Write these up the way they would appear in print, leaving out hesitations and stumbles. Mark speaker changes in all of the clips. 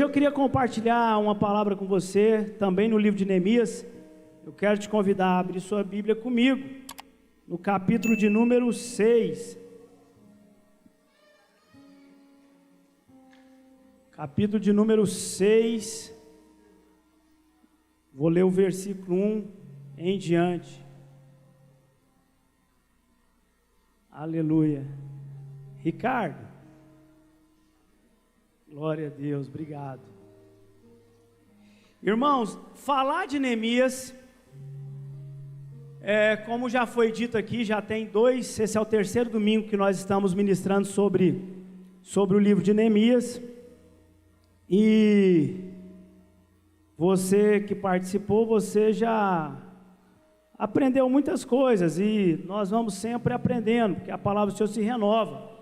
Speaker 1: eu queria compartilhar uma palavra com você, também no livro de Neemias. Eu quero te convidar a abrir sua Bíblia comigo, no capítulo de número 6. Capítulo de número 6, vou ler o versículo 1 em diante. Aleluia. Ricardo, glória a Deus, obrigado. Irmãos, falar de Neemias, como já foi dito aqui, já tem esse é o terceiro domingo que nós estamos ministrando sobre o livro de Neemias. E você que participou, você já aprendeu muitas coisas, e nós vamos sempre aprendendo, porque a palavra do Senhor se renova.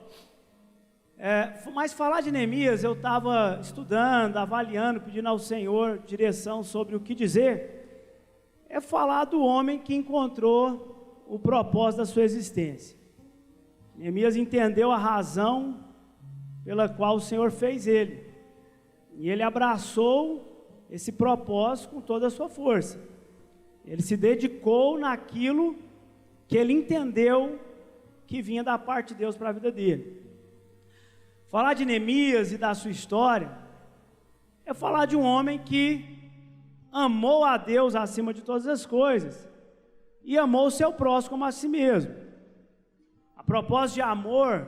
Speaker 1: Mas falar de Neemias, eu estava estudando, avaliando, pedindo ao Senhor direção sobre o que dizer. É falar do homem que encontrou o propósito da sua existência. Neemias entendeu a razão pela qual o Senhor fez ele, e ele abraçou esse propósito com toda a sua força. Ele se dedicou naquilo que ele entendeu que vinha da parte de Deus para a vida dele. Falar de Neemias e da sua história é falar de um homem que amou a Deus acima de todas as coisas e amou o seu próximo como a si mesmo. A propósito de amor,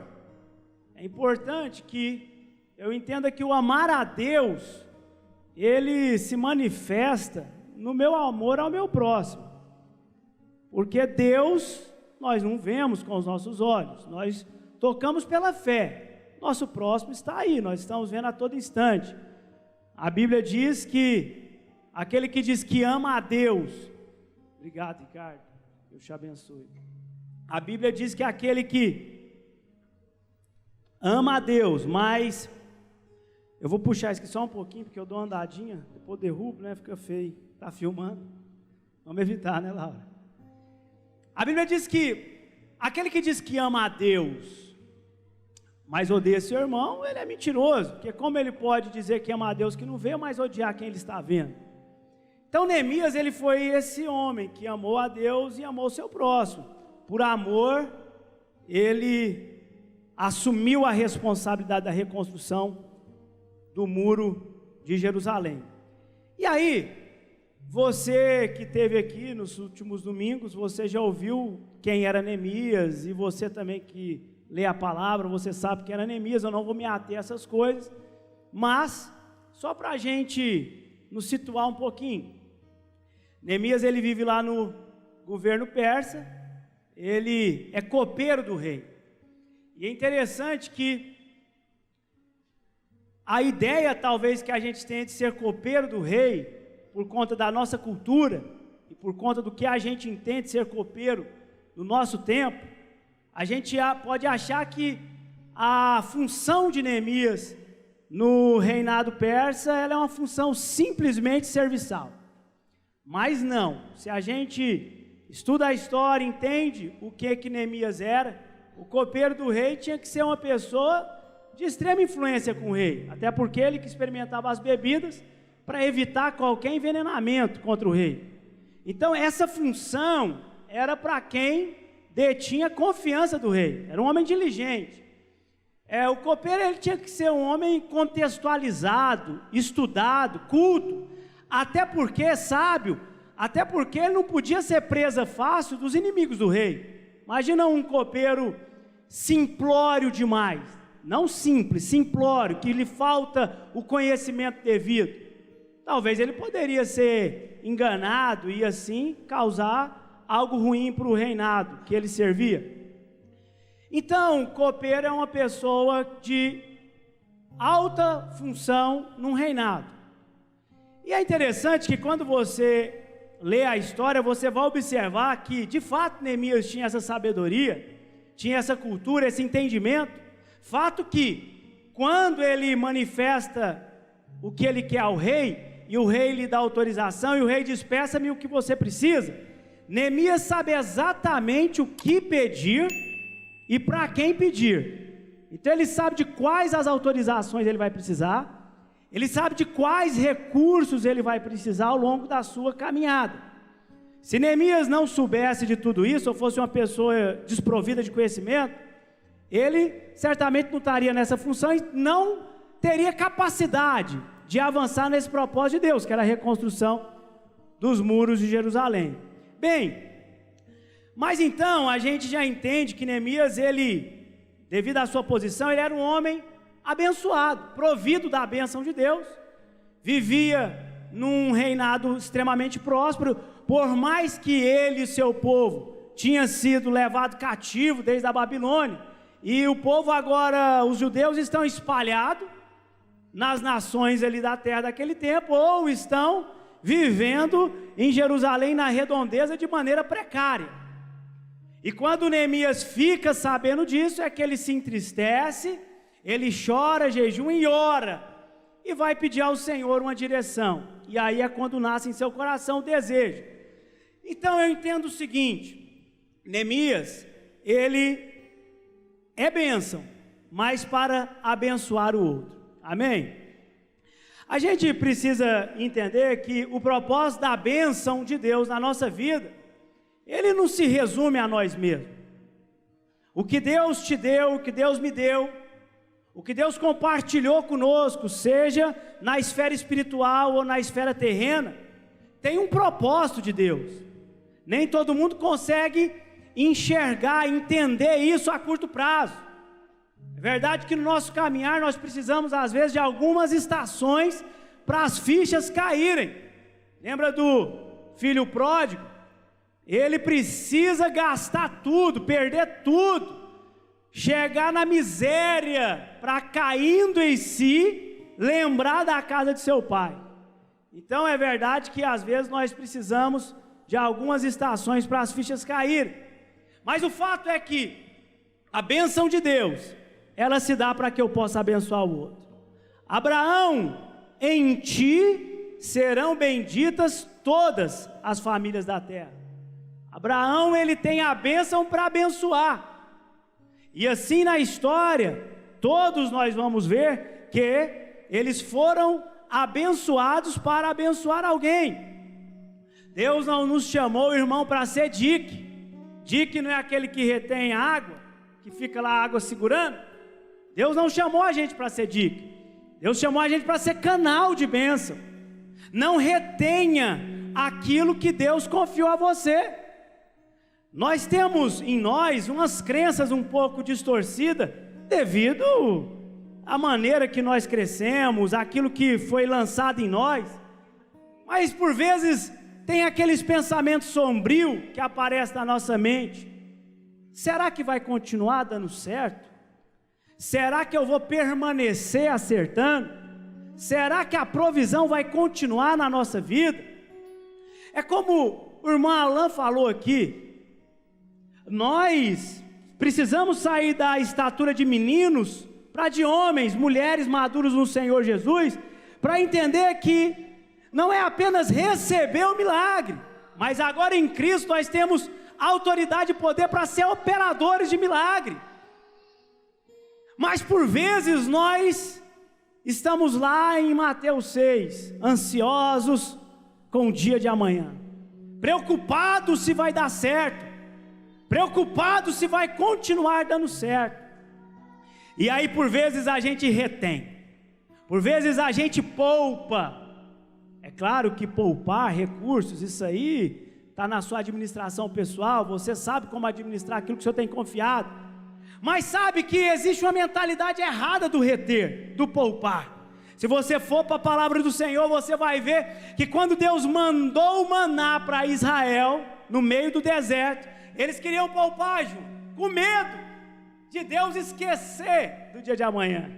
Speaker 1: é importante que eu entenda que o amar a Deus, ele se manifesta no meu amor ao meu próximo, porque Deus nós não vemos com os nossos olhos, nós tocamos pela fé, nosso próximo está aí, nós estamos vendo a todo instante. A Bíblia diz que aquele que diz que ama a Deus, obrigado Ricardo, Deus te abençoe. A Bíblia diz que aquele que ama a Deus, mas eu vou puxar isso aqui só um pouquinho, porque eu dou uma andadinha, depois derrubo, né? Fica feio. Está filmando? Vamos evitar, né, Laura? A Bíblia diz que aquele que diz que ama a Deus, mas odeia seu irmão, ele é mentiroso, porque como ele pode dizer que ama a Deus que não vê, mas odiar quem ele está vendo? Então Neemias, ele foi esse homem que amou a Deus e amou o seu próximo. Por amor, ele assumiu a responsabilidade da reconstrução do muro de Jerusalém. E aí, você que esteve aqui nos últimos domingos, você já ouviu quem era Neemias, e você também que lê a palavra, você sabe quem era Neemias. Eu não vou me ater a essas coisas, mas só para a gente nos situar um pouquinho. Neemias, ele vive lá no governo persa, ele é copeiro do rei, e é interessante que a ideia talvez que a gente tenha de ser copeiro do rei, por conta da nossa cultura, e por conta do que a gente entende ser copeiro no nosso tempo, a gente pode achar que a função de Neemias no reinado persa, ela é uma função simplesmente serviçal. Mas não, se a gente estuda a história, entende o que Neemias era, o copeiro do rei tinha que ser uma pessoa de extrema influência com o rei, até porque ele que experimentava as bebidas para evitar qualquer envenenamento contra o rei. Então essa função era para quem detinha confiança do rei, era um homem diligente. O copeiro, ele tinha que ser um homem contextualizado, estudado, culto, até porque sábio, até porque ele não podia ser presa fácil dos inimigos do rei. Imagina um copeiro simplório demais, não simples, simplório, que lhe falta o conhecimento devido. Talvez ele poderia ser enganado e assim causar algo ruim para o reinado que ele servia. Então, copeiro é uma pessoa de alta função num reinado. E é interessante que quando você lê a história, você vai observar que, de fato, Neemias tinha essa sabedoria, tinha essa cultura, esse entendimento. Fato que, quando ele manifesta o que ele quer ao rei, e o rei lhe dá autorização, e o rei diz: peça-me o que você precisa, Neemias sabe exatamente o que pedir e para quem pedir. Então ele sabe de quais as autorizações ele vai precisar, Ele sabe de quais recursos ele vai precisar ao longo da sua caminhada. Se Neemias não soubesse de tudo isso, ou fosse uma pessoa desprovida de conhecimento, ele certamente não estaria nessa função e não teria capacidade de avançar nesse propósito de Deus, que era a reconstrução dos muros de Jerusalém. Bem, mas então a gente já entende que Neemias, ele, devido à sua posição, ele era um homem abençoado, provido da bênção de Deus, vivia num reinado extremamente próspero, por mais que ele e seu povo tinha sido levado cativo desde a Babilônia, e o povo agora, os judeus estão espalhados nas nações ali da terra daquele tempo, ou estão vivendo em Jerusalém na redondeza de maneira precária. E quando Neemias fica sabendo disso, é que ele se entristece, ele chora, jejum e ora, e vai pedir ao Senhor uma direção, e aí é quando nasce em seu coração o desejo. Então eu entendo o seguinte: Neemias, ele é bênção, mas para abençoar o outro, amém? A gente precisa entender que o propósito da bênção de Deus na nossa vida, ele não se resume a nós mesmos. O que Deus te deu, o que Deus me deu, o que Deus compartilhou conosco, seja na esfera espiritual ou na esfera terrena, tem um propósito de Deus. Nem todo mundo consegue enxergar, entender isso a curto prazo. É verdade que no nosso caminhar nós precisamos às vezes de algumas estações para as fichas caírem. Lembra do filho pródigo? Ele precisa gastar tudo, perder tudo, chegar na miséria, para caindo em si, lembrar da casa de seu pai. Então é verdade que às vezes nós precisamos de algumas estações para as fichas caírem, mas o fato é que a bênção de Deus, ela se dá para que eu possa abençoar o outro. Abraão, em ti serão benditas todas as famílias da terra. Abraão, ele tem a bênção para abençoar, e assim na história, todos nós vamos ver que eles foram abençoados para abençoar alguém. Deus não nos chamou, irmão, para ser dique. Dique não é aquele que retém água, que fica lá a água segurando. Deus não chamou a gente para ser dique. Deus chamou a gente para ser canal de bênção. Não retenha aquilo que Deus confiou a você. Nós temos em nós umas crenças um pouco distorcidas devido à maneira que nós crescemos, aquilo que foi lançado em nós. Mas por vezes tem aqueles pensamentos sombrios que aparecem na nossa mente. Será que vai continuar dando certo? Será que eu vou permanecer acertando? Será que a provisão vai continuar na nossa vida? É como o irmão Alan falou aqui, nós precisamos sair da estatura de meninos para de homens, mulheres maduros no Senhor Jesus, para entender que não é apenas receber o milagre, mas agora em Cristo nós temos autoridade e poder para ser operadores de milagre. Mas por vezes nós estamos lá em Mateus 6, ansiosos com o dia de amanhã, preocupados se vai dar certo, preocupados se vai continuar dando certo. E aí por vezes a gente retém, por vezes a gente poupa. É claro que poupar recursos, isso aí está na sua administração pessoal, você sabe como administrar aquilo que o senhor tem confiado. Mas sabe que existe uma mentalidade errada do reter, do poupar. Se você for para a palavra do Senhor, você vai ver que quando Deus mandou o maná para Israel, no meio do deserto, eles queriam poupar, Ju, com medo de Deus esquecer do dia de amanhã.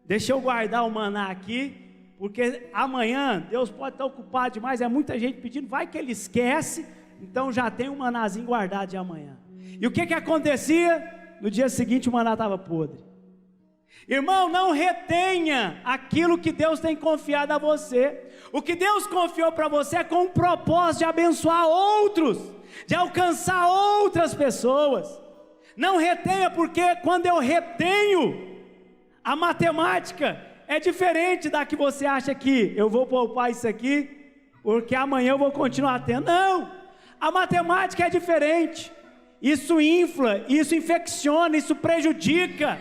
Speaker 1: Deixa eu guardar o maná aqui, porque amanhã Deus pode estar ocupado demais, é muita gente pedindo, vai que ele esquece, então já tem um manazinho guardado de amanhã. E o que acontecia? No dia seguinte o maná estava podre. Irmão, não retenha aquilo que Deus tem confiado a você. O que Deus confiou para você é com o propósito de abençoar outros, de alcançar outras pessoas. Não retenha, porque quando eu retenho, a matemática, é diferente da que você acha que eu vou poupar isso aqui, porque amanhã eu vou continuar tendo. Não, a matemática é diferente. Isso infla, isso infecciona, isso prejudica.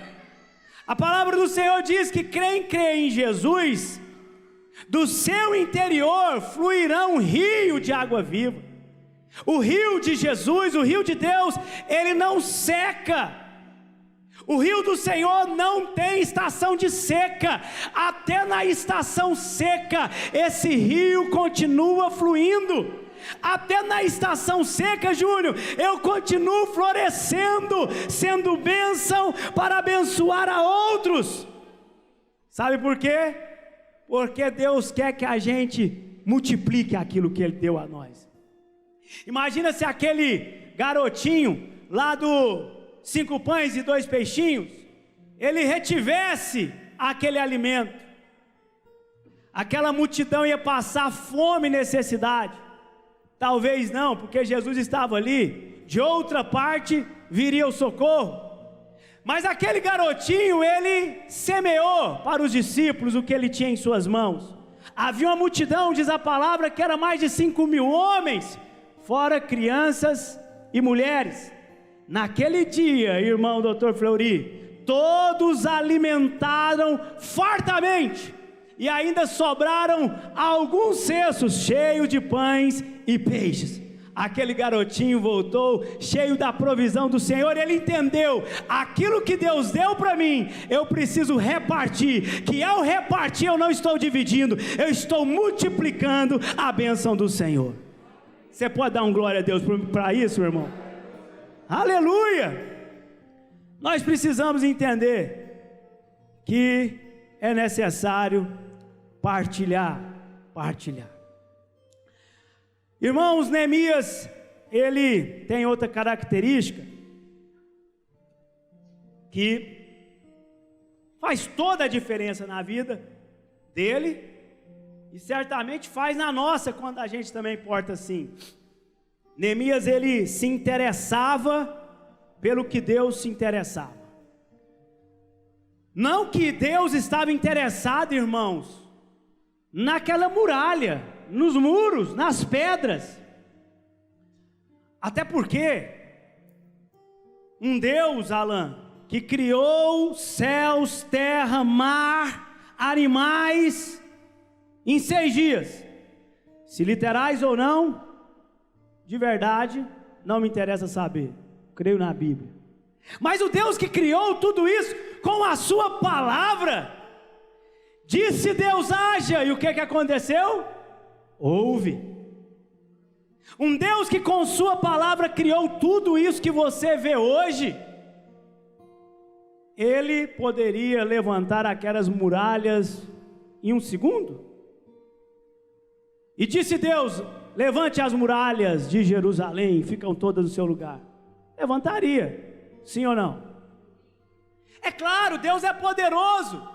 Speaker 1: A palavra do Senhor diz que quem crê em Jesus, do seu interior fluirá um rio de água viva. O rio de Jesus, o rio de Deus, ele não seca. O rio do Senhor não tem estação de seca. Até na estação seca, esse rio continua fluindo. Até na estação seca, Júnior, eu continuo florescendo, sendo bênção para abençoar a outros. Sabe por quê? Porque Deus quer que a gente multiplique aquilo que Ele deu a nós. Imagina se aquele garotinho lá do 5 pães e 2 peixinhos, ele retivesse aquele alimento. Aquela multidão ia passar fome e necessidade. Talvez não, porque Jesus estava ali. De outra parte viria o socorro. Mas aquele garotinho, ele semeou para os discípulos o que ele tinha em suas mãos. Havia uma multidão, diz a palavra, que era mais de 5.000 homens, fora crianças e mulheres. Naquele dia, irmão doutor Fleury, todos alimentaram fartamente, e ainda sobraram alguns cestos cheios de pães e peixes. Aquele garotinho voltou cheio da provisão do Senhor. Ele entendeu, aquilo que Deus deu para mim, eu preciso repartir, que ao repartir eu não estou dividindo, eu estou multiplicando a bênção do Senhor. Você pode dar um glória a Deus para isso, irmão? Aleluia! Nós precisamos entender que é necessário partilhar. Irmãos, Neemias, ele tem outra característica que faz toda a diferença na vida dele e certamente faz na nossa quando a gente também porta assim. Neemias, ele se interessava pelo que Deus se interessava. Não que Deus estava interessado, irmãos, naquela muralha, nos muros, nas pedras. Até porque um Deus, Alan, que criou céus, terra, mar, animais em 6 dias, se literais ou não, de verdade, não me interessa saber, creio na Bíblia. Mas o Deus que criou tudo isso com a sua palavra, disse Deus haja, e o que aconteceu? Houve. Um Deus que com sua palavra criou tudo isso que você vê hoje, Ele poderia levantar aquelas muralhas em 1 segundo? E disse Deus, levante as muralhas de Jerusalém, ficam todas no seu lugar. Levantaria, sim ou não? É claro, Deus é poderoso.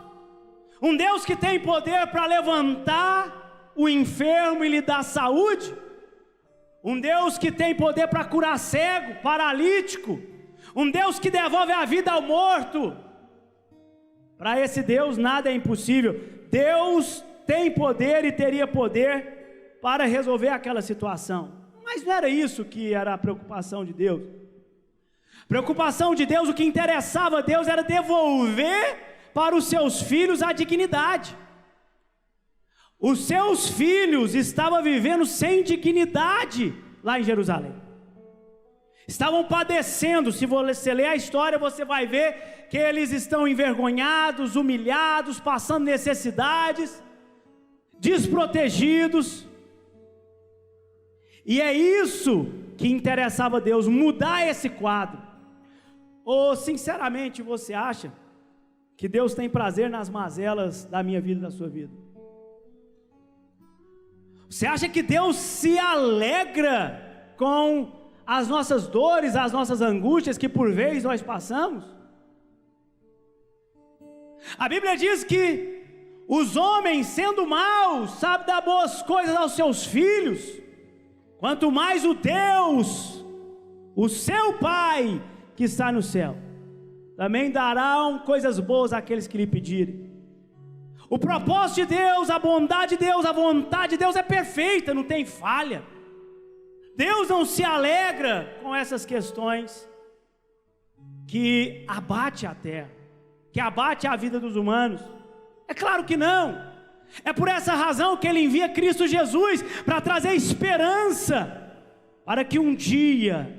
Speaker 1: Um Deus que tem poder para levantar o enfermo e lhe dar saúde. Um Deus que tem poder para curar cego, paralítico. Um Deus que devolve a vida ao morto. Para esse Deus nada é impossível. Deus tem poder e teria poder para resolver aquela situação. Mas não era isso que era a preocupação de Deus. Preocupação de Deus, o que interessava a Deus era devolver para os seus filhos a dignidade. Os seus filhos estavam vivendo sem dignidade lá em Jerusalém. Estavam padecendo. Se você ler a história, você vai ver que eles estão envergonhados, humilhados, passando necessidades, desprotegidos. E é isso que interessava a Deus, mudar esse quadro. Ou sinceramente você acha que Deus tem prazer nas mazelas da minha vida e da sua vida? Você acha que Deus se alegra com as nossas dores, as nossas angústias que por vezes nós passamos? A Bíblia diz que os homens, sendo maus, sabem dar boas coisas aos seus filhos, quanto mais o Deus, o seu Pai que está no céu, também darão coisas boas àqueles que lhe pedirem. O propósito de Deus, a bondade de Deus, a vontade de Deus é perfeita, não tem falha. Deus não se alegra com essas questões que abate a terra, que abate a vida dos humanos. É claro que não. É por essa razão que Ele envia Cristo Jesus, para trazer esperança, para que um dia,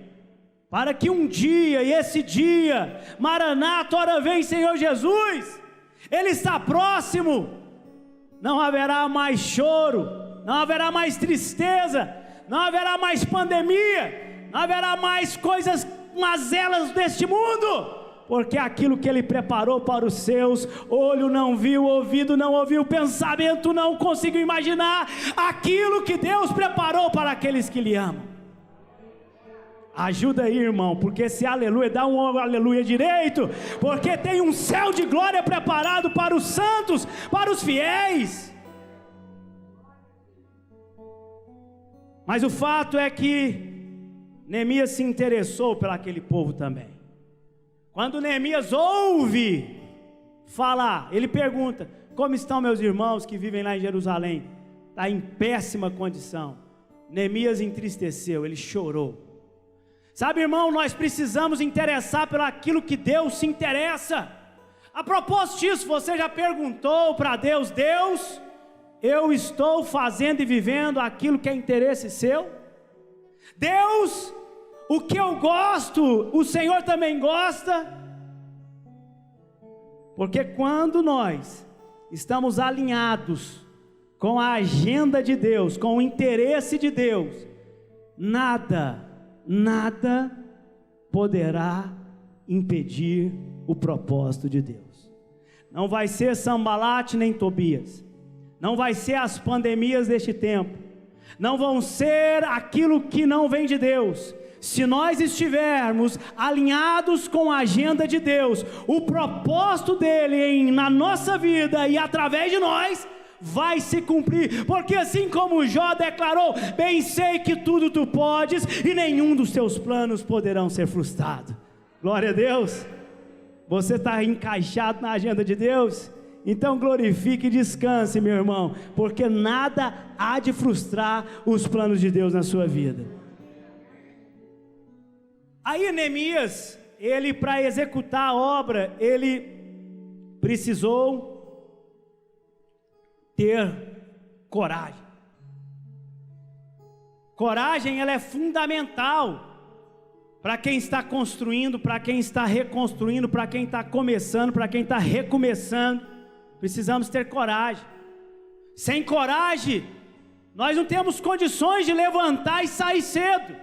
Speaker 1: e esse dia, Maranata, ora vem Senhor Jesus, Ele está próximo. Não haverá mais choro, não haverá mais tristeza, não haverá mais pandemia, não haverá mais coisas mazelas deste mundo, porque aquilo que Ele preparou para os seus, olho não viu, ouvido não ouviu, pensamento não conseguiu imaginar, aquilo que Deus preparou para aqueles que lhe amam. Ajuda aí, irmão, porque esse aleluia, dá um aleluia direito, porque tem um céu de glória preparado para os santos, para os fiéis. Mas o fato é que Neemias se interessou por aquele povo também. Quando Neemias ouve falar, ele pergunta: como estão meus irmãos que vivem lá em Jerusalém? Está em péssima condição. Neemias entristeceu, ele chorou. Sabe, irmão, nós precisamos interessar pelo aquilo que Deus se interessa. A propósito disso, você já perguntou para Deus: Deus, eu estou fazendo e vivendo aquilo que é interesse seu? Deus, o que eu gosto, o Senhor também gosta? Porque quando nós estamos alinhados com a agenda de Deus, com o interesse de Deus, nada poderá impedir o propósito de Deus. Não vai ser Sambalate nem Tobias, não vai ser as pandemias deste tempo, não vão ser aquilo que não vem de Deus. Se nós estivermos alinhados com a agenda de Deus, o propósito dele na nossa vida e através de nós vai se cumprir, porque assim como Jó declarou: bem sei que tudo tu podes e nenhum dos teus planos poderão ser frustrados. Glória a Deus. Você está encaixado na agenda de Deus? Então glorifique e descanse, meu irmão, porque nada há de frustrar os planos de Deus na sua vida. Aí Neemias, ele, para executar a obra, ele precisou ter coragem. Coragem, ela é fundamental para quem está construindo, para quem está reconstruindo, para quem está começando, para quem está recomeçando. Precisamos ter coragem. Sem coragem, nós não temos condições de levantar e sair cedo.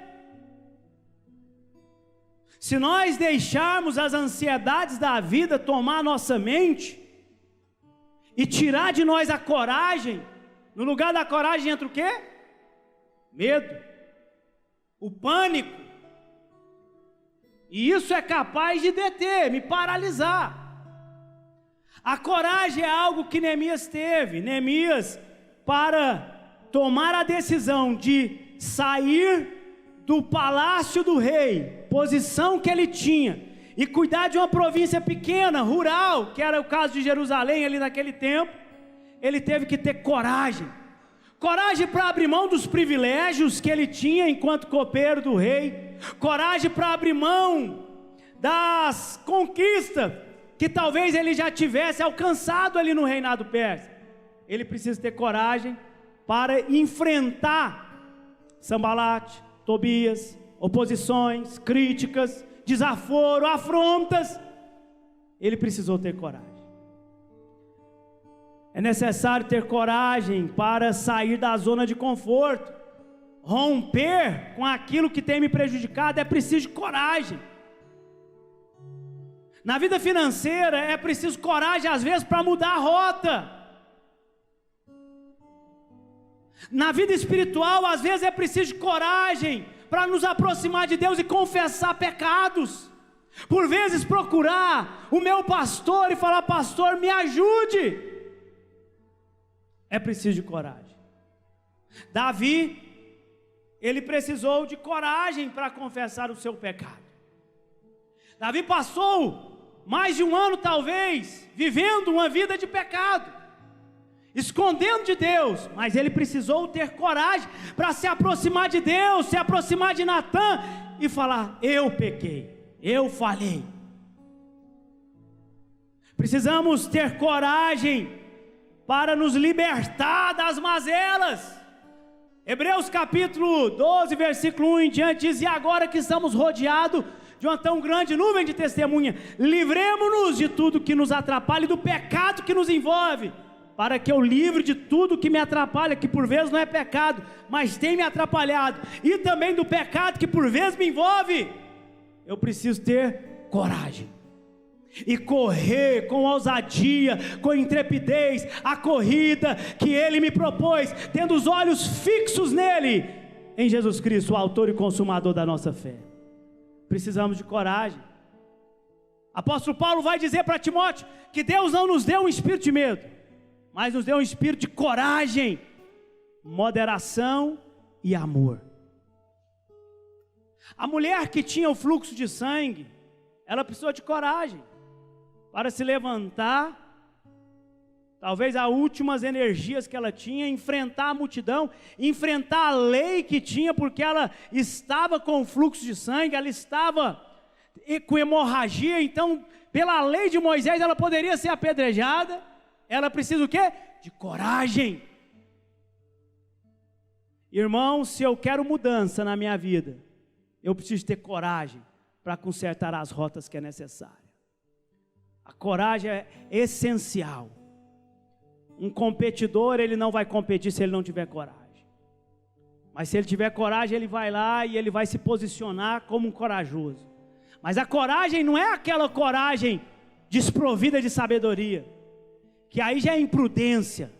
Speaker 1: Se nós deixarmos as ansiedades da vida tomar nossa mente e tirar de nós a coragem, no lugar da coragem entra o quê? Medo, o pânico, e isso é capaz de deter, me paralisar. A coragem é algo que Neemias teve. Neemias, para tomar a decisão de sair do palácio do rei, posição que ele tinha, e cuidar de uma província pequena, rural, que era o caso de Jerusalém ali naquele tempo, ele teve que ter coragem. Coragem para abrir mão dos privilégios que ele tinha enquanto copeiro do rei, coragem para abrir mão das conquistas que talvez ele já tivesse alcançado ali no reinado persa. Ele precisa ter coragem para enfrentar Sambalate, Tobias, oposições, críticas, desaforo, afrontas. Ele precisou ter coragem. É necessário ter coragem para sair da zona de conforto, romper com aquilo que tem me prejudicado. É preciso coragem. Na vida financeira é preciso coragem às vezes para mudar a rota. Na vida espiritual às vezes é preciso coragem para nos aproximar de Deus e confessar pecados. Por vezes procurar o meu pastor e falar: pastor, me ajude. É preciso de coragem. Davi, ele precisou de coragem para confessar o seu pecado. Davi passou mais de um ano talvez vivendo uma vida de pecado. escondendo de Deus, mas ele precisou ter coragem para se aproximar de Deus, se aproximar de Natã e falar: eu pequei, eu falhei. Precisamos ter coragem para nos libertar das mazelas. Hebreus capítulo 12, versículo 1 em diante diz: e agora que estamos rodeados de uma tão grande nuvem de testemunha, livremo-nos de tudo que nos atrapalha e do pecado que nos envolve, para que eu livre de tudo que me atrapalha, que por vezes não é pecado, mas tem me atrapalhado, e também do pecado que por vezes me envolve. Eu preciso ter coragem e correr com ousadia, com intrepidez, a corrida que Ele me propôs, tendo os olhos fixos nele, em Jesus Cristo, o autor e consumador da nossa fé. Precisamos de coragem. Apóstolo Paulo vai dizer para Timóteo que Deus não nos deu um espírito de medo, mas nos deu um espírito de coragem, moderação e amor. A mulher que tinha o fluxo de sangue, ela precisou de coragem para se levantar, talvez as últimas energias que ela tinha, enfrentar a multidão, enfrentar a lei que tinha, porque ela estava com fluxo de sangue, ela estava com hemorragia. Então, pela lei de Moisés, ela poderia ser apedrejada. Ela precisa o quê? De coragem. Irmão, se eu quero mudança na minha vida, eu preciso ter coragem para consertar as rotas que é necessário. A coragem é essencial. Um competidor, ele não vai competir se ele não tiver coragem. Mas se ele tiver coragem, ele vai lá e ele vai se posicionar como um corajoso. Mas a coragem não é aquela coragem desprovida de sabedoria, que aí já é imprudência.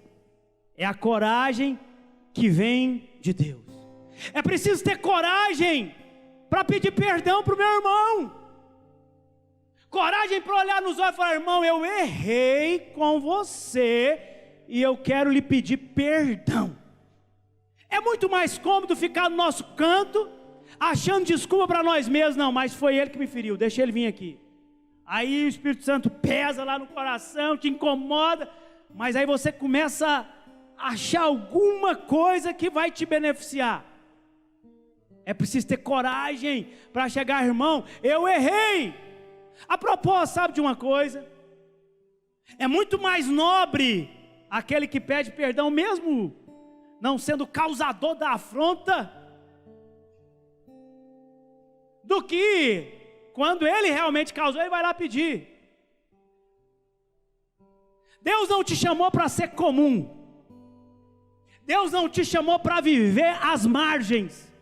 Speaker 1: É a coragem que vem de Deus. É preciso ter coragem para pedir perdão para o meu irmão. Coragem para olhar nos olhos e falar: irmão, eu errei com você e eu quero lhe pedir perdão. É muito mais cômodo ficar no nosso canto, achando desculpa para nós mesmos. Não, mas foi ele que me feriu, deixa ele vir aqui. Aí o Espírito Santo pesa lá no coração, te incomoda, mas aí você começa a achar alguma coisa que vai te beneficiar. É preciso ter coragem para chegar: irmão, eu errei. A propósito, sabe de uma coisa? É muito mais nobre aquele que pede perdão, mesmo não sendo causador da afronta, do que quando ele realmente causou, ele vai lá pedir. Deus não te chamou para ser comum. Deus não te chamou para viver às margens.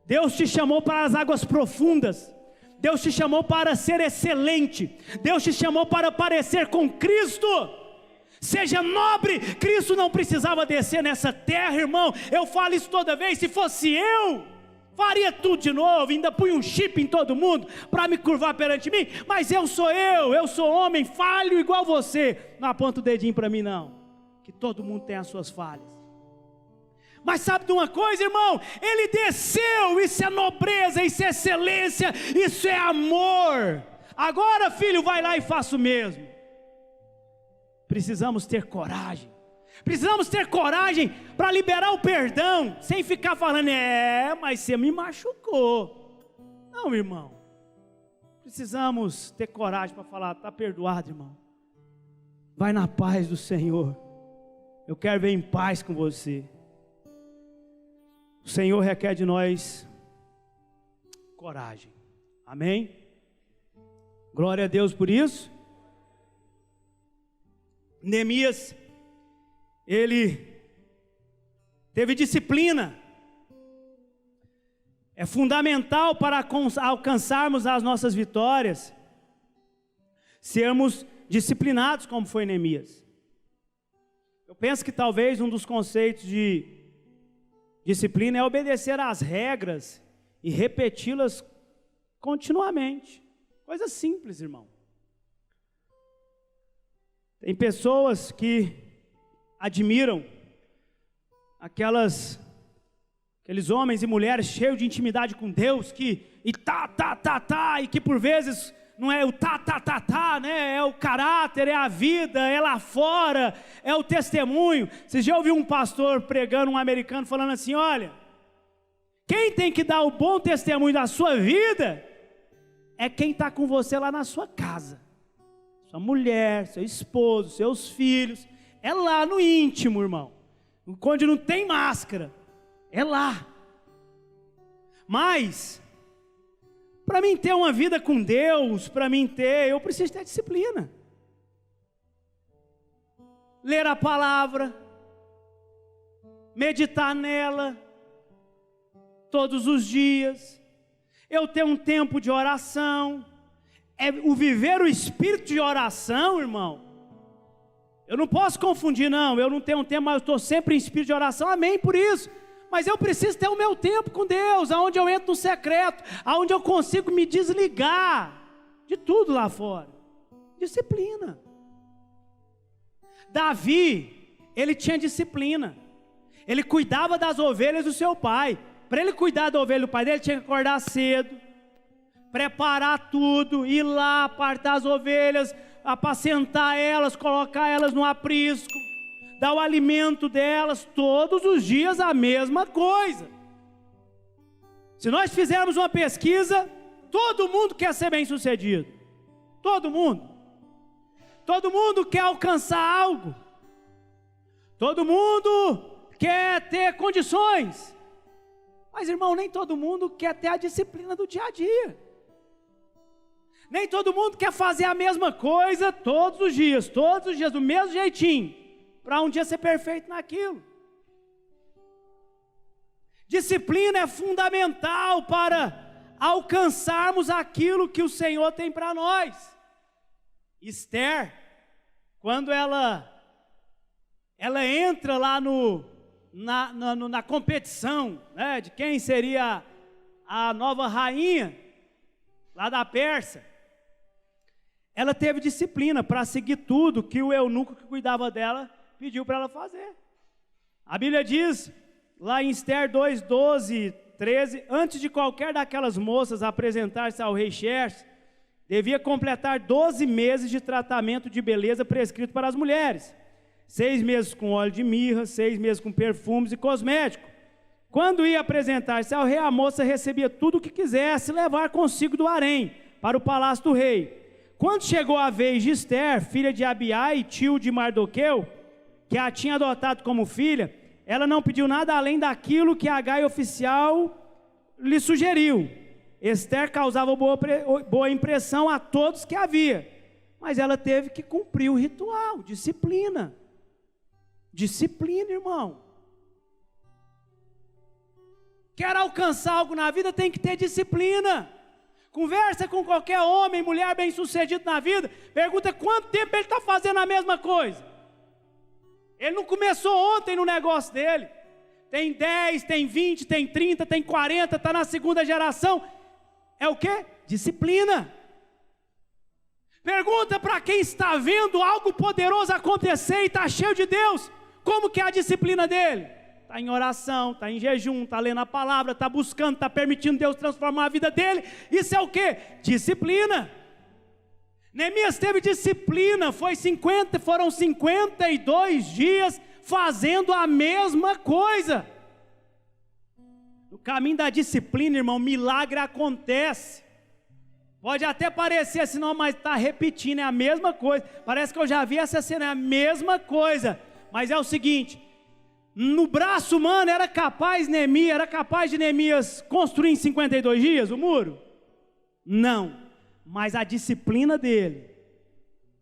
Speaker 1: Deus te chamou para as águas profundas. Deus te chamou para ser excelente. Deus te chamou para parecer com Cristo. Seja nobre. Cristo não precisava descer nessa terra, irmão. Eu falo isso toda vez. Se fosse eu, faria tudo de novo, ainda punha um chip em todo mundo para me curvar perante mim. Mas eu sou homem, falho igual você. Não aponta o dedinho para mim não, que todo mundo tem as suas falhas. Mas sabe de uma coisa, irmão? Ele desceu. Isso é nobreza, isso é excelência, isso é amor. Agora, filho, vai lá e faça o mesmo. Precisamos ter coragem. Precisamos ter coragem para liberar o perdão, sem ficar falando: mas você me machucou. Não, irmão. Precisamos ter coragem para falar: está perdoado, irmão. Vai na paz do Senhor. Eu quero ver em paz com você. O Senhor requer de nós coragem. Amém? Glória a Deus por isso. Neemias, ele teve disciplina. É fundamental para alcançarmos as nossas vitórias, sermos disciplinados como foi Neemias. Eu penso que talvez um dos conceitos de disciplina é obedecer às regras e repeti-las continuamente. Coisa simples, irmão. Tem pessoas que admiram aqueles homens e mulheres cheios de intimidade com Deus, e que por vezes não é o né? É o caráter, é a vida, é lá fora, é o testemunho. Você já ouviu um pastor pregando, um americano, falando assim: olha, quem tem que dar o bom testemunho da sua vida é quem está com você lá na sua casa. Sua mulher, seu esposo, seus filhos. É lá no íntimo, irmão. Onde não tem máscara. É lá. Mas, para mim ter uma vida com Deus, eu preciso ter disciplina. Ler a palavra, meditar nela, todos os dias, eu ter um tempo de oração, o viver o espírito de oração, irmão. Eu não posso confundir, não, eu não tenho um tempo, mas eu estou sempre em espírito de oração, amém por isso. Mas eu preciso ter o meu tempo com Deus, aonde eu entro no secreto, aonde eu consigo me desligar de tudo lá fora. Disciplina. Davi, ele tinha disciplina, ele cuidava das ovelhas do seu pai. Para ele cuidar da ovelha do pai dele, ele tinha que acordar cedo, preparar tudo, ir lá, apartar as ovelhas, apacentar elas, colocar elas no aprisco, dar o alimento delas, todos os dias a mesma coisa. Se nós fizermos uma pesquisa, todo mundo quer ser bem sucedido, todo mundo quer alcançar algo, todo mundo quer ter condições. Mas, irmão, nem todo mundo quer ter a disciplina do dia a dia. Nem todo mundo quer fazer a mesma coisa todos os dias, do mesmo jeitinho, para um dia ser perfeito naquilo. Disciplina é fundamental para alcançarmos aquilo que o Senhor tem para nós. Esther, quando ela entra lá na competição, né, de quem seria a nova rainha lá da Pérsia, ela teve disciplina para seguir tudo que o eunuco que cuidava dela pediu para ela fazer. A Bíblia diz lá em Esther 2, 12, 13, antes de qualquer daquelas moças apresentar-se ao rei Xerxes, devia completar 12 meses de tratamento de beleza prescrito para as mulheres. 6 meses com óleo de mirra, 6 meses com perfumes e cosméticos. Quando ia apresentar-se ao rei, a moça recebia tudo o que quisesse levar consigo do harém, para o palácio do rei. Quando chegou a vez de Esther, filha de Abiai, tio de Mardoqueu, que a tinha adotado como filha, ela não pediu nada além daquilo que a Agai oficial lhe sugeriu. Esther causava boa impressão a todos que havia, mas ela teve que cumprir o ritual, disciplina. Disciplina, irmão. Quer alcançar algo na vida, tem que ter disciplina. Conversa com qualquer homem, mulher bem sucedido na vida, pergunta quanto tempo ele está fazendo a mesma coisa. Ele não começou ontem no negócio dele. Tem 10, tem 20, tem 30, tem 40, está na segunda geração. É o quê? Disciplina. Pergunta para quem está vendo algo poderoso acontecer e está cheio de Deus, como que é a disciplina dele? Está em oração, está em jejum, está lendo a palavra, está buscando, está permitindo Deus transformar a vida dele. Isso é o quê? Disciplina. Neemias teve disciplina, foram 52 dias fazendo a mesma coisa. No caminho da disciplina, irmão, milagre acontece. Pode até parecer assim, não, mas está repetindo, é a mesma coisa. Parece que eu já vi essa cena, é a mesma coisa. Mas é o seguinte, no braço humano era capaz de Neemias construir em 52 dias o muro? Não, mas a disciplina dele,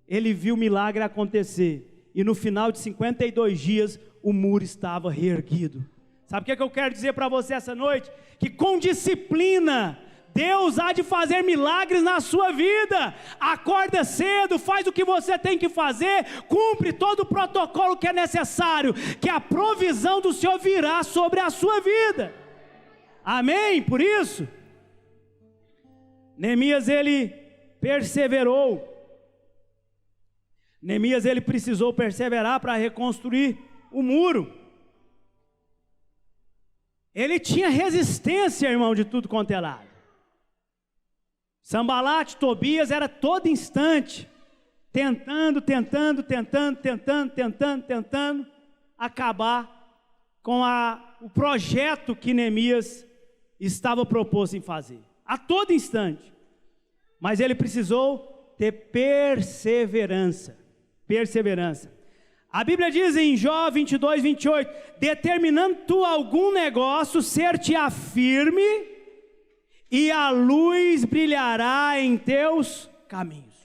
Speaker 1: ele viu o milagre acontecer. E no final de 52 dias, o muro estava reerguido. Sabe o que eu quero dizer para você essa noite? Que com disciplina, Deus há de fazer milagres na sua vida. Acorda cedo, faz o que você tem que fazer, cumpre todo o protocolo que é necessário, que a provisão do Senhor virá sobre a sua vida. Amém? Por isso, Neemias ele perseverou. Neemias ele precisou perseverar para reconstruir o muro. Ele tinha resistência, irmão, de tudo quanto é lado. Sanbalate, Tobias era todo instante tentando acabar com o projeto que Neemias estava proposto em fazer, a todo instante. Mas ele precisou ter perseverança. A Bíblia diz em Jó 22, 28, determinando tu algum negócio, ser-te-á firme, e a luz brilhará em teus caminhos.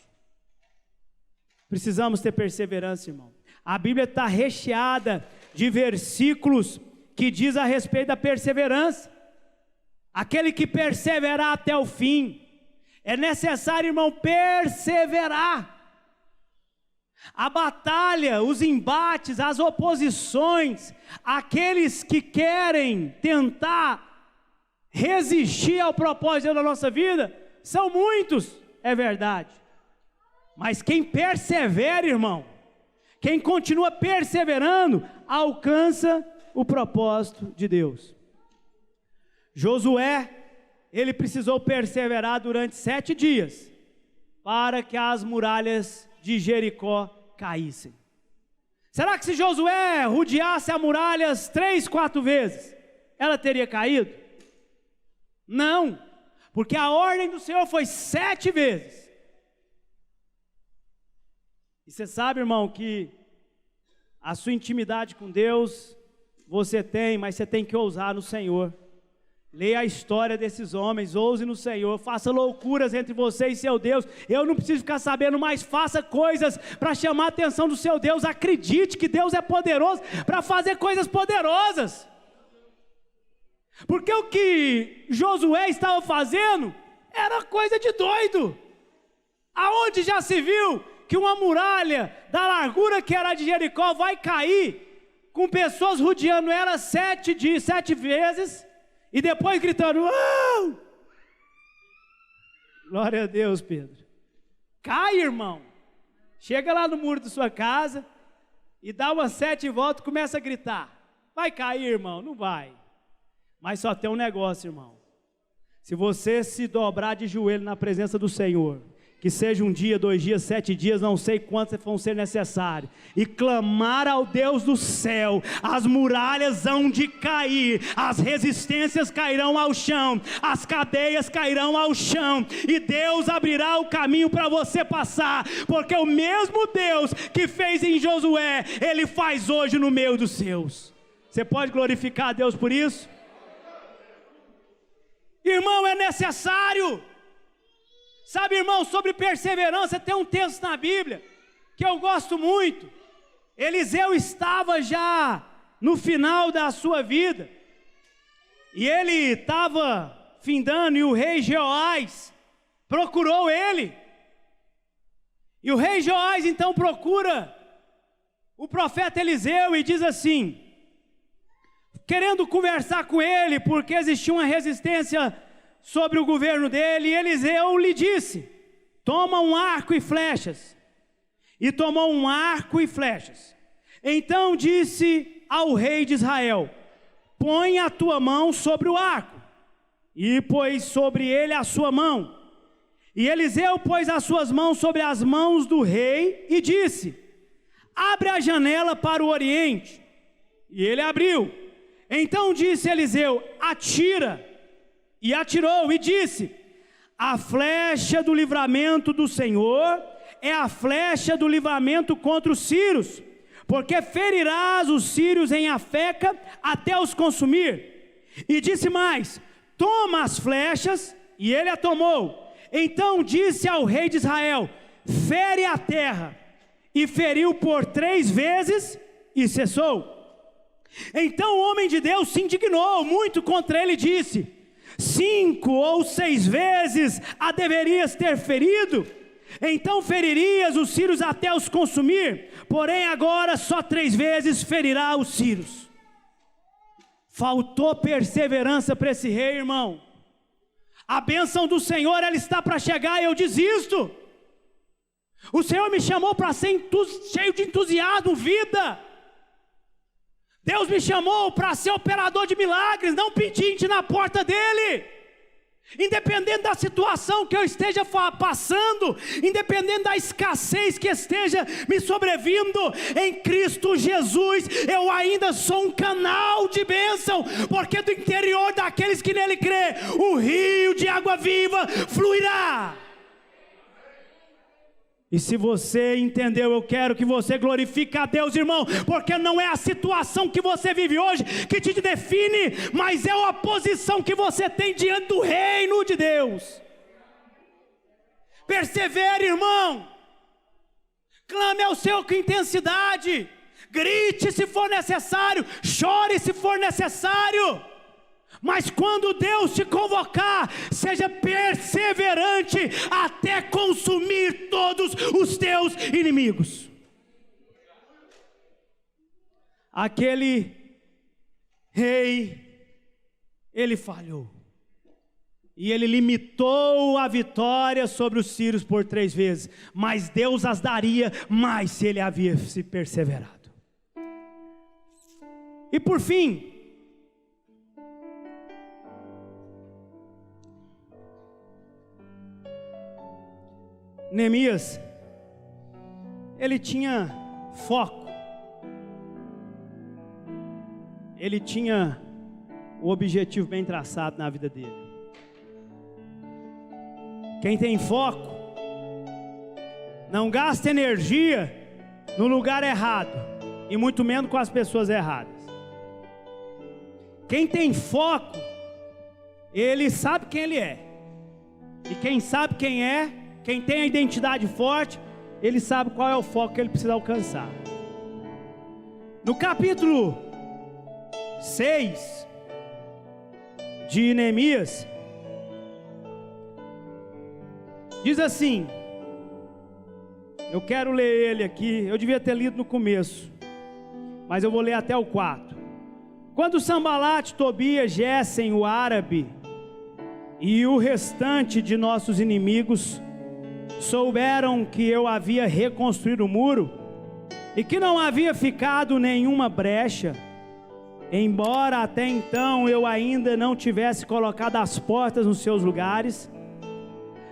Speaker 1: Precisamos ter perseverança, irmão. A Bíblia está recheada de versículos que diz a respeito da perseverança. Aquele que perseverar até o fim. É necessário, irmão, perseverar. A batalha, os embates, as oposições, aqueles que querem tentar resistir ao propósito da nossa vida, são muitos, é verdade. Mas quem persevera, irmão, quem continua perseverando, alcança o propósito de Deus. Josué, ele precisou perseverar durante 7 dias, para que as muralhas de Jericó caíssem. Será que se Josué rodeasse as muralhas 3, 4 vezes, ela teria caído? Não, porque a ordem do Senhor foi 7 vezes. E você sabe, irmão, que a sua intimidade com Deus, você tem, mas você tem que ousar no Senhor. Leia a história desses homens, ouse no Senhor, faça loucuras entre você e seu Deus. Eu não preciso ficar sabendo, mas faça coisas para chamar a atenção do seu Deus. Acredite que Deus é poderoso para fazer coisas poderosas. Porque o que Josué estava fazendo era coisa de doido. Aonde já se viu que uma muralha da largura que era de Jericó vai cair com pessoas rodeando ela 7 vezes e depois gritando: "Uau!" Glória a Deus, Pedro. Cai, irmão. Chega lá no muro da sua casa e dá umas 7 voltas e começa a gritar. Vai cair, irmão? Não vai. Mas só tem um negócio, irmão. Se você se dobrar de joelho na presença do Senhor, que seja 1 dia, 2 dias, 7 dias, não sei quantos vão ser necessários, e clamar ao Deus do céu, as muralhas hão de cair, as resistências cairão ao chão, as cadeias cairão ao chão, e Deus abrirá o caminho para você passar, porque o mesmo Deus que fez em Josué, Ele faz hoje no meio dos seus. Você pode glorificar a Deus por isso? Irmão, é necessário. Sabe, irmão, sobre perseverança, tem um texto na Bíblia que eu gosto muito. Eliseu estava já no final da sua vida, e ele estava findando, e o rei Jeoás procurou ele. E o rei Jeoás então procura o profeta Eliseu e diz assim, querendo conversar com ele, porque existia uma resistência sobre o governo dele, e Eliseu lhe disse: toma um arco e flechas. E tomou um arco e flechas. Então disse ao rei de Israel: põe a tua mão sobre o arco. E pôs sobre ele a sua mão. E Eliseu pôs as suas mãos sobre as mãos do rei e disse: abre a janela para o oriente. E ele abriu. Então disse Eliseu: atira. E atirou e disse: a flecha do livramento do Senhor é a flecha do livramento contra os sírios, porque ferirás os sírios em Afeca até os consumir. E disse mais: toma as flechas. E ele a tomou. Então disse ao rei de Israel: fere a terra. E feriu por 3 vezes e cessou. Então o homem de Deus se indignou muito contra ele e disse: 5 ou 6 vezes a deverias ter ferido, então feririas os sírios até os consumir, porém agora só 3 vezes ferirá os sírios. Faltou perseverança para esse rei, irmão. A bênção do Senhor, ela está para chegar, e eu desisto. O Senhor me chamou para ser cheio de entusiasmo, vida. Deus me chamou para ser operador de milagres, não pedinte na porta dele. independente da situação que eu esteja passando, independente da escassez que esteja me sobrevindo, em Cristo Jesus eu ainda sou um canal de bênção, porque do interior daqueles que nele crê, o rio de água viva fluirá. E se você entendeu, eu quero que você glorifique a Deus, irmão, porque não é a situação que você vive hoje que te define, mas é a posição que você tem diante do reino de Deus. Persevere, irmão, clame ao Senhor com intensidade, grite se for necessário, chore se for necessário, mas quando Deus te convocar, seja perseverante até consumir todos os teus inimigos. Aquele rei, ele falhou, e ele limitou a vitória sobre os sírios por 3 vezes, mas Deus as daria mais se ele havia se perseverado. E por fim, Neemias, ele tinha foco, ele tinha o objetivo bem traçado na vida dele. Quem tem foco, não gasta energia no lugar errado, e muito menos com as pessoas erradas. Quem tem foco, ele sabe quem ele é, e quem sabe quem é, quem tem a identidade forte, ele sabe qual é o foco que ele precisa alcançar. No capítulo 6 de Neemias, diz assim, eu quero ler ele aqui, eu devia ter lido no começo, mas eu vou ler até o 4. Quando Sambalate, Tobias, Gésem, o árabe, e o restante de nossos inimigos souberam que eu havia reconstruído o muro e que não havia ficado nenhuma brecha, embora até então eu ainda não tivesse colocado as portas nos seus lugares,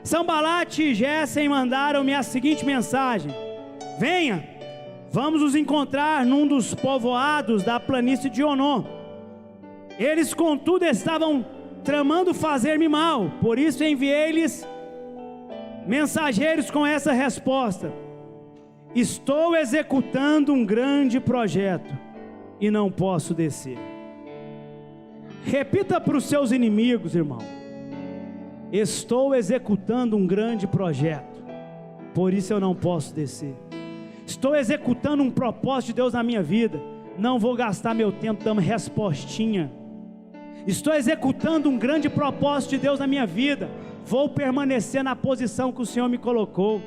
Speaker 1: Sambalate e Gésem mandaram-me a seguinte mensagem: venha, vamos nos encontrar num dos povoados da planície de Onom. Eles contudo estavam tramando fazer-me mal, por isso enviei-lhes mensageiros com essa resposta: estou executando um grande projeto e não posso descer. Repita para os seus inimigos, irmão: estou executando um grande projeto, por isso eu não posso descer. Estou executando um propósito de Deus na minha vida, não vou gastar meu tempo dando respostinha. Estou executando um grande propósito de Deus na minha vida, vou permanecer na posição que o Senhor me colocou.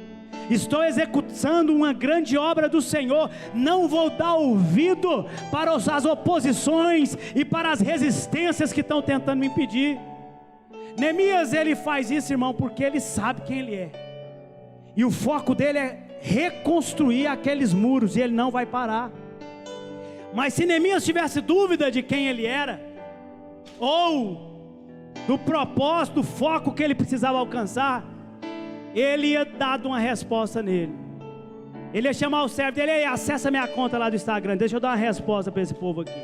Speaker 1: Estou executando uma grande obra do Senhor, não vou dar ouvido para as oposições e para as resistências que estão tentando me impedir. Neemias, ele faz isso, irmão, porque ele sabe quem ele é, e o foco dele é reconstruir aqueles muros, e ele não vai parar. Mas se Neemias tivesse dúvida de quem ele era, ou do propósito, do foco que ele precisava alcançar, ele ia dar uma resposta nele. Ele ia chamar o servo dele: ei, acessa minha conta lá do Instagram, deixa eu dar uma resposta para esse povo aqui,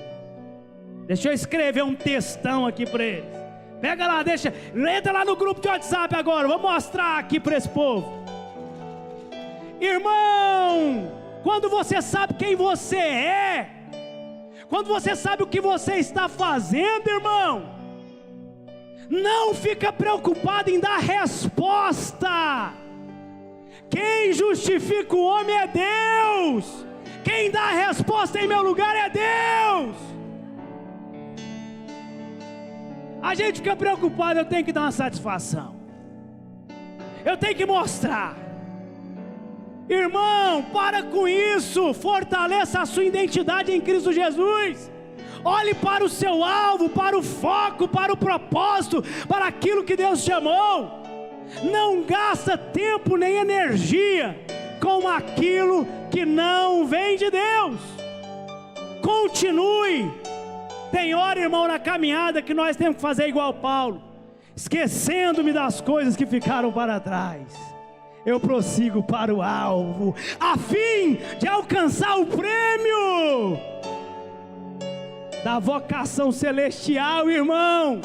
Speaker 1: deixa eu escrever um textão aqui para eles, pega lá, entra lá no grupo de WhatsApp agora, vou mostrar aqui para esse povo. Irmão, quando você sabe quem você é, quando você sabe o que você está fazendo, irmão, não fica preocupado em dar resposta. Quem justifica o homem é Deus. Quem dá a resposta em meu lugar é Deus. A gente fica preocupado: eu tenho que dar uma satisfação, eu tenho que mostrar. Irmão, para com isso. Fortaleça a sua identidade em Cristo Jesus. Olhe para o seu alvo, para o foco, para o propósito, para aquilo que Deus chamou. Não gasta tempo nem energia com aquilo que não vem de Deus. Continue. Tem hora, irmão, na caminhada que nós temos que fazer igual Paulo: esquecendo-me das coisas que ficaram para trás, eu prossigo para o alvo, a fim de alcançar o prêmio da vocação celestial, irmão.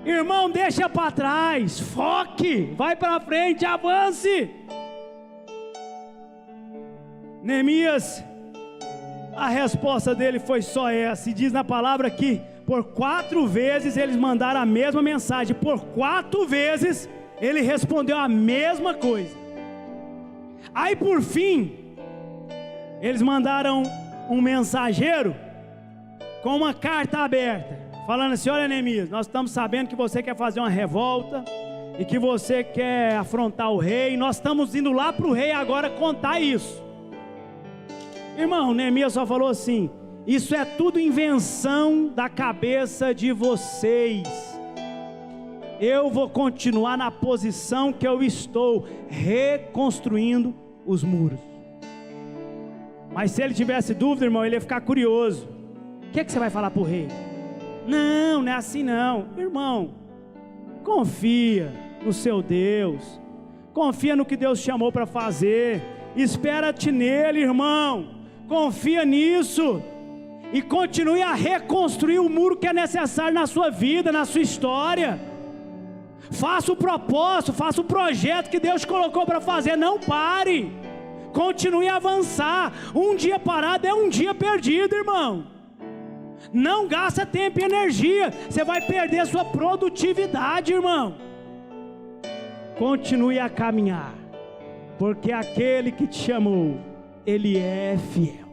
Speaker 1: Irmão, deixa para trás, foque, vai para frente, avance. Neemias, a resposta dele foi só essa, e diz na palavra que por 4 vezes eles mandaram a mesma mensagem, por 4 vezes ele respondeu a mesma coisa. Aí por fim, eles mandaram um mensageiro com uma carta aberta, falando assim: olha, Neemias, nós estamos sabendo que você quer fazer uma revolta e que você quer afrontar o rei, nós estamos indo lá para o rei agora contar isso. Irmão, Neemias só falou assim: isso é tudo invenção da cabeça de vocês, eu vou continuar na posição que eu estou, reconstruindo os muros. Mas se ele tivesse dúvida, irmão, ele ia ficar curioso. O que é que você vai falar para o rei? Não, não é assim não. Irmão, confia no seu Deus, confia no que Deus chamou para fazer, espera-te nele, irmão, confia nisso, e continue a reconstruir o muro que é necessário na sua vida, na sua história. Faça o propósito, faça o projeto que Deus colocou para fazer, não pare, continue a avançar. Um dia parado é um dia perdido, irmão. Não gasta tempo e energia, você vai perder a sua produtividade, irmão. Continue a caminhar, porque aquele que te chamou, ele é fiel.